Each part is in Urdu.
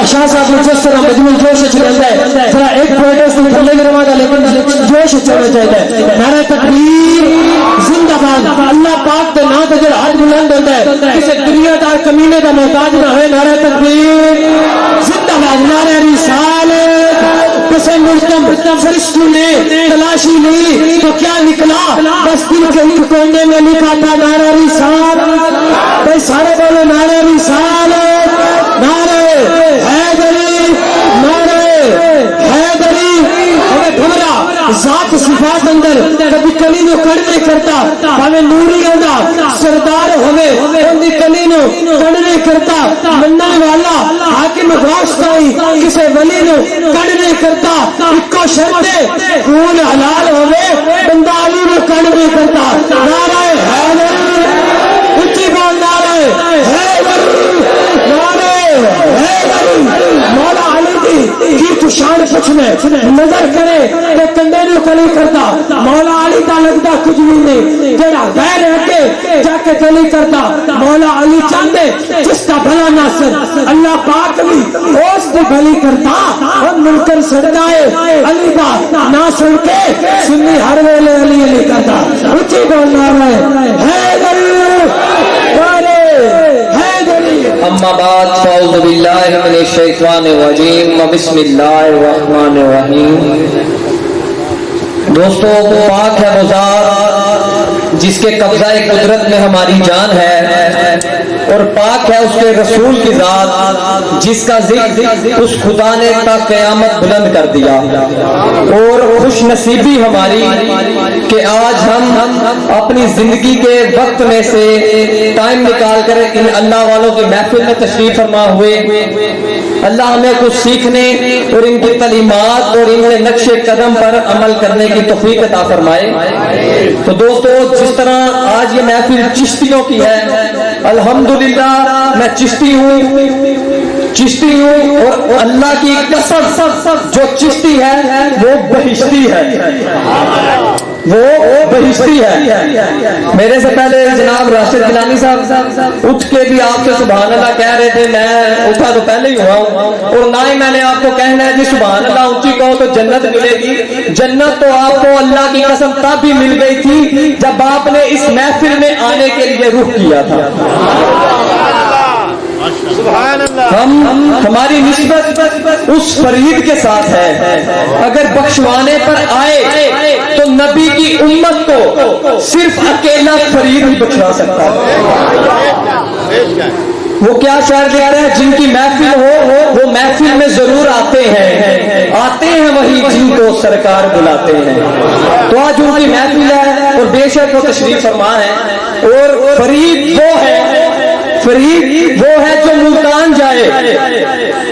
ذرا شاہ صاحب نے جس طرح مجموع جوش چلتا ہے ذرا ایک پوائنٹ سے تھلے میں روا لیکن جوش چلنا چاہیے. نعرہ تکبیر زندہ باد. اللہ پاک کے نام تے ہاتھ بلند ہوتا ہے کسی دنیا دار کمینے کا محتاج نہ ہوئے. نعرہ تکبیر زندہ باد. نعرہ رسالت. کسی ملتم فرشتوں نے تلاشی لی تو کیا نکلا؟ بس دل کے ایک کونے میں لکھا تھا نعرہ رسالت. بھائی سارے بولو نعرہ رسالت. نعرہ حیدری. نعرہ حیدری. ہمیں گھبرا ذات صفات اندر کبھی کلی نو کڑ نہیں کرتا. ہمیں نوری ہوگا سردار ہوئے ان دی کلی نو کڑ نہیں کرتا. مننے والا حاکم غوثائی کسے ولی نو کڑ نہیں کرتا. اکو شرط خون حلال ہوئے بندہ علی نو کڑ نہیں کرتا. نعرہ حیدر. اچھی بول نعرہ حیدر. نعرہ حیدر. مولا علی کی تو شان پچھنے نظر کرے کہ کنڈے نو کلی کرتا. مولا علی دا لگتا کچھ بھی نہیں. جڑا غیر ہے کہ جا کے کلی کرتا. مولا علی چاہتے جس کا بھلا ناصر اللہ پاک بھی اس دی بھلی کرتا. اور ملکن سڑکائے علی دا نہ سن کے سنی ہر ویلے علی علی کرتا. اچھی بولنا رہے حیدر. اما بعد فاعوذ باللہ من الشیطان الرجیم بسم اللہ الرحمن الرحیم. دوستو پاک ہے وہ ذات جس کے قبضہ قدرت میں ہماری جان ہے اور پاک ہے اس کے رسول کی ذات جس کا ذکر اس خدا نے تا قیامت بلند کر دیا. اور خوش نصیبی ہماری کہ آج ہم اپنی زندگی کے وقت میں سے ٹائم نکال کر ان اللہ والوں کی محفل میں تشریف فرما ہوئے. اللہ ہمیں کچھ سیکھنے اور ان کی تعلیمات اور ان کے نقش قدم پر عمل کرنے کی توفیق عطا فرمائے. تو دوستو جس طرح آج یہ محفل چشتیوں کی ہے الحمدللہ میں چشتی ہوں اور اللہ کی قسم جو چشتی ہے وہ بہشتی ہے. وہ بہشتی ہے. میرے سے پہلے جناب راشد گیلانی صاحب اٹھ کے بھی آپ سے سبحان اللہ کہہ رہے تھے. میں اٹھا تو پہلے ہی ہوا ہوں اور نہ ہی میں نے آپ کو کہنا ہے جی سبحان اللہ اونچی کہو تو جنت ملے گی. جنت تو آپ کو اللہ کی قسم تب بھی مل گئی تھی جب آپ نے اس محفل میں آنے کے لیے رخ کیا تھا. ہماری نسبت اس فرید کے ساتھ ہے. اگر بخشوانے پر آئے تو نبی کی امت کو صرف اکیلا فرید ہی بخشوا سکتا ہے. وہ کیا شعر دے رہے ہیں؟ جن کی محفل ہو وہ محفل میں ضرور آتے ہیں وہی جن کو سرکار بلاتے ہیں. تو آج ان کی محفل ہے اور بے شک وہ تشریف فرما ہے. اور فرید وہ ہے جو ملتان جائے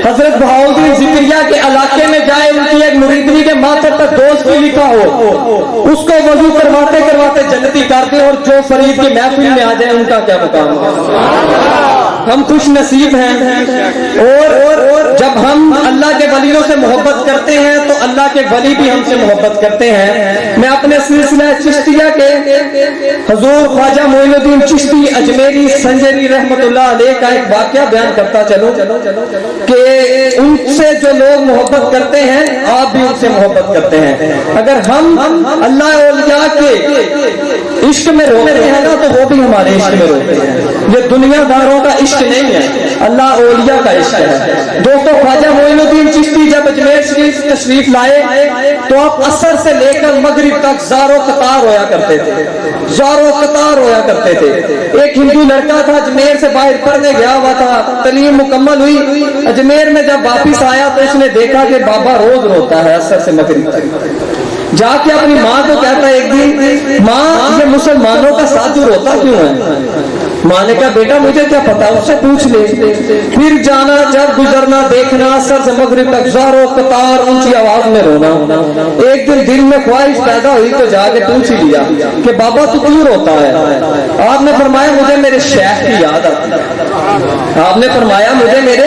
حضرت بہاؤالدین ذکریہ کے علاقے میں جائے ان کی ایک مریدنی کے ماتھے پر دوست بھی لکھا ہو اس کو وضو کرواتے کرواتے جنتی کر دے. اور جو فرید کی محفل میں آ جائے ان کا کیا مقام ہے. ہم خوش نصیب ہیں. اور جب ہم اللہ کے ولیوں سے محبت کرتے ہیں تو اللہ کے ولی بھی ہم سے محبت کرتے ہیں. میں اپنے سلسلہ چشتیہ کے حضور خواجہ معین الدین چشتی اجمیری سنجری رحمت اللہ علیہ کا ایک واقعہ بیان کرتا چلوں کہ ان سے جو لوگ محبت کرتے ہیں آپ بھی ان سے محبت کرتے ہیں. اگر ہم اللہ اولیاء کے عشق میں روتے ہیں نا تو وہ بھی ہمارے عشق میں روتے ہیں. یہ دنیا داروں کا عشق نہیں ہے, اللہ اولیاء کا عشق ہے. دوستو خواجہ معین الدین چشتی جب اجمیر شریف تشریف لائے تو آپ عصر سے لے کر مغرب تک زارو قطار رویا کرتے تھے, زارو قطار رویا کرتے تھے. ایک ہندو لڑکا تھا اجمیر سے باہر پڑھنے گیا ہوا تھا, تعلیم مکمل ہوئی, اجمیر میں جب واپس آیا تو اس نے دیکھا کہ بابا روز روتا ہے عصر سے مغرب تک. جا کے اپنی ماں کو کہتا ہے ایک دن, ماں یہ مسلمانوں کا ساتھ روتا کیوں ہے؟ ماں نے کہا بیٹا مجھے کیا پتا, اس سے پوچھ لے. پھر جانا, جب گزرنا دیکھنا, سر سے مغرب تک زارو قطار اونچی آواز میں رونا. ایک دن دل میں خواہش پیدا ہوئی تو جا کے پوچھ لیا کہ بابا تو کیوں روتا ہے؟ آپ نے فرمایا مجھے میرے شیخ کی یاد آتی ہے. آپ نے فرمایا مجھے میرے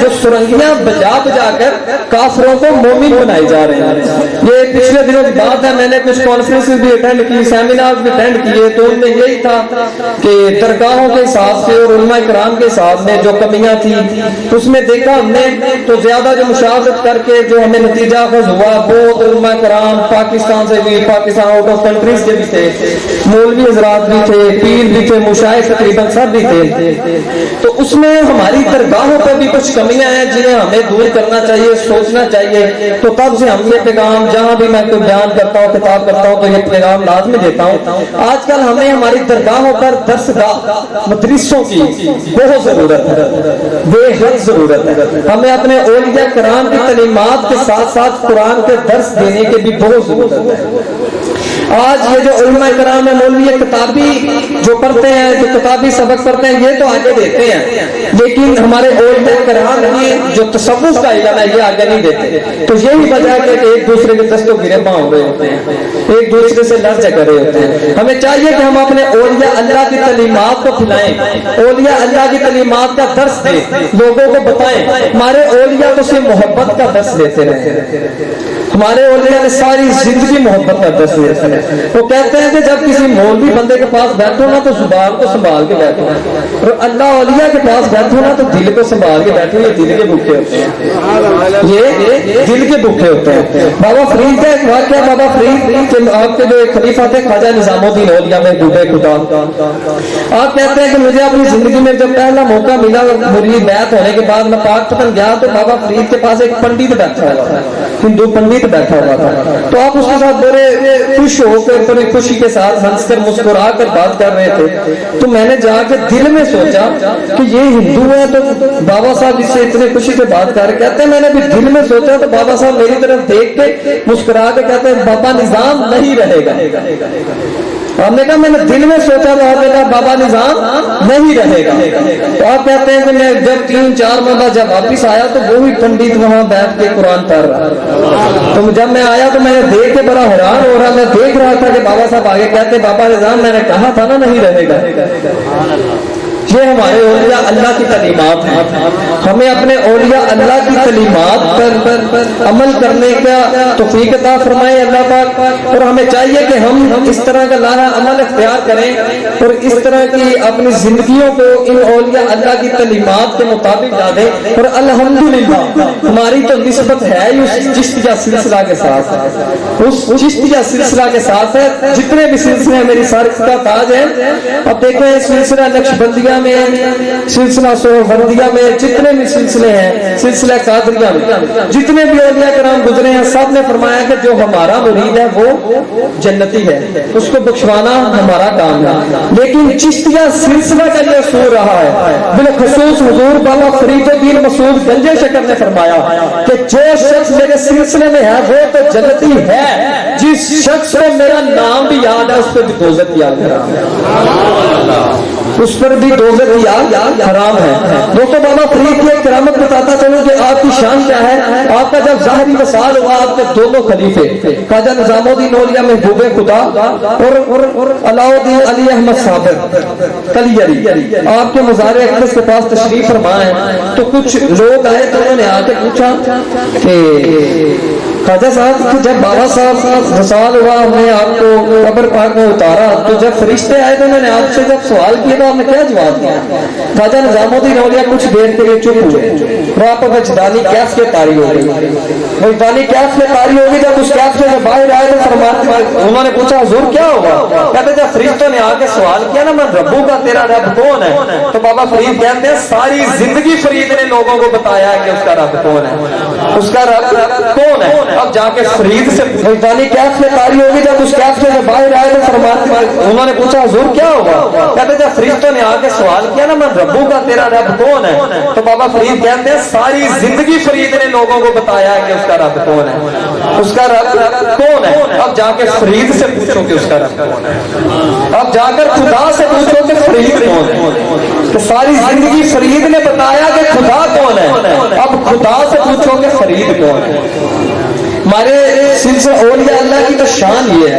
جو سرنگیاں بجا بجا کر کافروں کو مومن بنائے جا رہے ہیں. یہ پچھلے دنوں کی بات ہے, میں نے کچھ کانفرنس بھی اٹینڈ کی, سیمینار بھی اٹینڈ کیے, تو ان میں یہی تھا کہ درگاہوں کے حساب سے اور علماء کرام کے حساب میں جو کمیاں تھی اس میں دیکھا ہم نے, تو زیادہ جو مشاورت کر کے جو ہمیں نتیجہ اخذ ہوا, بہت علماء کرام پاکستان سے بھی, پاکستان آؤٹ آف کنٹریز کے بھی تھے, مولوی حضرات بھی تھے, پیر بھی تھے, مشائخ تقریباً سب بھی تھے. تو اس میں ہماری درگاہوں پر بھی کچھ کمیاں ہیں جنہیں ہمیں دور کرنا چاہیے, سوچنا چاہیے. تو تب سے ہم یہ پیغام, جہاں بھی میں کوئی بیان کرتا ہوں, خطاب کرتا ہوں, تو یہ پیغام لازمی دیتا ہوں. آج کل ہمیں ہماری درگاہوں پر درسگاہ مدرسوں کی بہت ضرورت ہے, بے حد ضرورت ہے. ہمیں اپنے اولیاء کرام کی تعلیمات کے ساتھ ساتھ قرآن کے درس دینے کی بھی بہت ضرورت ہے. آج یہ جو علماء کرام ہیں, مولوی کتابی جو پڑھتے ہیں, جو کتابی سبق پڑھتے ہیں, یہ تو آگے دیتے ہیں, لیکن ہمارے علماء کرام کی جو تصوف کا علم ہے یہ آگے نہیں دیتے. تو یہی وجہ ہے کہ ایک دوسرے کے دستوں گرے پاؤں ہوئے ہوتے ہیں, ایک دوسرے سے لڑ جھگڑ رہے ہوتے ہیں. ہمیں چاہیے کہ ہم اپنے اولیاء اللہ کی تعلیمات کو پھیلائیں, اولیاء اللہ کی تعلیمات کا درس دیں, لوگوں کو بتائیں. ہمارے اولیاء تو صرف محبت کا درس دیتے رہے, ہمارے اولیاء نے ساری زندگی محبت کا درس دیتے رہے. وہ کہتے ہیں کہ جب کسی مولوی بندے کے پاس بیٹھو نا تو زبان کو سنبھال کے بیٹھو, اور اللہ اولیاء کے پاس بیٹھو نا تو دل کو سنبھال کے بیٹھو. یہ دل کے بھوکے ہوتے ہیں, یہ دل کے بھوکے ہوتے ہیں. بابا فرید کا ایک واقعہ, بابا فرید کے آپ کے جو ایک خلیفہ تھے خواجہ نظام الدین اولیاء میں بوڑھے خدا, آپ کہتے ہیں کہ مجھے اپنی زندگی میں جب پہلا موقع ملا مرید بیعت ہونے کے بعد, میں پاک پتن گیا تو بابا فرید کے پاس ایک پنڈت بیٹھا ہوا تھا, ہندو پنڈت بیٹھا ہوا تھا. تو آپ اس کے ساتھ بڑے خوش ہو کر, بڑی خوشی کے ساتھ ہنس کر مسکرا کر بات کر رہے تھے. تو میں نے جا کے دل میں سوچا کہ یہ ہندو ہے تو بابا صاحب اس سے اتنے خوشی سے بات کر رہے. کہتے ہیں میں نے بھی دل میں سوچا تو بابا صاحب میری طرف دیکھ کے مسکرا کے کہتے ہیں بابا نظام نہیں رہے گا. ہم نے کہا میں نے دل میں سوچا تو آپ نے کہا بابا نظام نہیں رہے گا. تو آپ کہتے ہیں کہ میں جب 3-4 ماہ جب واپس آیا تو وہی پنڈت وہاں بیٹھ کے قرآن پڑھ رہا. تو جب میں آیا تو میں نے دیکھ کے بڑا حیران ہو رہا, میں دیکھ رہا تھا کہ بابا صاحب آگے کہتے بابا نظام میں نے کہا تھا نا نہیں رہے گا. یہ ہمارے اولیاء اللہ کی تعلیمات ہیں. ہمیں اپنے اولیاء اللہ کی تعلیمات پر عمل کرنے کا توفیق عطا فرمائے اللہ پاک, اور ہمیں چاہیے کہ ہم اس طرح کا لانا عمل اختیار کریں اور اس طرح کی اپنی زندگیوں کو ان اولیاء اللہ کی تعلیمات کے مطابق ڈالیں. اور الحمدللہ ہماری تو نسبت ہے اس چشتیہ سلسلہ کے ساتھ, اس چشتیہ سلسلہ کے ساتھ ہے. جتنے بھی سلسلے ہیں میری سر کا تاج ہے. اب دیکھیں سلسلہ نقشبندیہ میں, سلسلہ سہروردیہ میں, جتنے بھی سلسلے ہیں, سلسلہ قادریہ میں, جتنے بھی اولیاء کرام گزرے ہیں, سب نے فرمایا کہ جو ہمارا مرید ہے وہ جنتی ہے, اس کو بخشوانا ہمارا کام ہے. لیکن چشتیہ سلسلہ کا یہ اصول رہا ہے, بالخصوص حضور بابا فرید الدین مسعود گنجے شکر نے فرمایا کہ جو شخص میرے سلسلے میں ہے وہ تو جنتی ہے, جس شخص کو میرا نام بھی یاد ہے اس پہ بھی دوزخ یاد ہے, اس پر بھی دوزخ یاد حرام ہے. دوستو بابا فرید کی ایک کرامت بتاتا چلوں کہ آپ کی شان کیا ہے. آپ کا جب ظاہری وصال ہوا, آپ کے دونوں خلیفے خواجہ نظام الدین اولیاء محبوب خدا اور علاؤالدین علی احمد صابر کلیری آپ کے مزار اقدس کے پاس تشریف فرما ہے. تو کچھ لوگ آئے تو انہوں نے آ کے پوچھا کہ خواجہ صاحب کہ جب بابا صاحب وصال ہوا, ہم نے آپ کو قبر پاک میں اتارا, تو جب فرشتے آئے تو انہوں نے آپ سے جب سوال کیا تو آپ نے کیا جواب دیا؟ خواجہ نظام الدین اولیاء کچھ دیر کے لیے چپ ہوئے, وہ آپ وجدانی کیف کے طاری ہو گئی. وجدانی کیف کے طاری ہوگی. جب اس کیف سے باہر آئے تو فرماتے, انہوں نے پوچھا حضور کیا ہوگا؟ کہتے جب فرشتوں نے آ کے سوال کیا نا من ربو کا تیرا رب کون ہے, تو بابا فرید کہتے ہیں ساری زندگی فرید نے لوگوں کو بتایا ہے کہ اس کا رب کون ہے, اس کا رب کون ہے. اب جا کے فرید سے وجدانی کیف میں طاری ہوگی. جب اس کیف سے باہر آئے تو فرماتے, انہوں نے پوچھا حضور کیا ہوگا؟ کہتے جب فرشتوں نے آ کے سوال کیا نا من ربو کا تیرا رب کون ہے, تو بابا فرید کہتے ہیں ساری زندگی فرید نے لوگوں کو بتایا ہے کہ اس کا رب کون ہے, اس کا رب کون ہے. اب جا کے فرید سے پوچھو کہ اس کا رب کون ہے, اب جا کر خدا سے پوچھو کہ فرید کون ہے. کہ ساری زندگی فرید نے بتایا کہ خدا کون ہے, اب خدا سے پوچھو کہ فرید کون ہے. ہمارے سلسلہ اولیاء اللہ کی تو شان یہ ہے.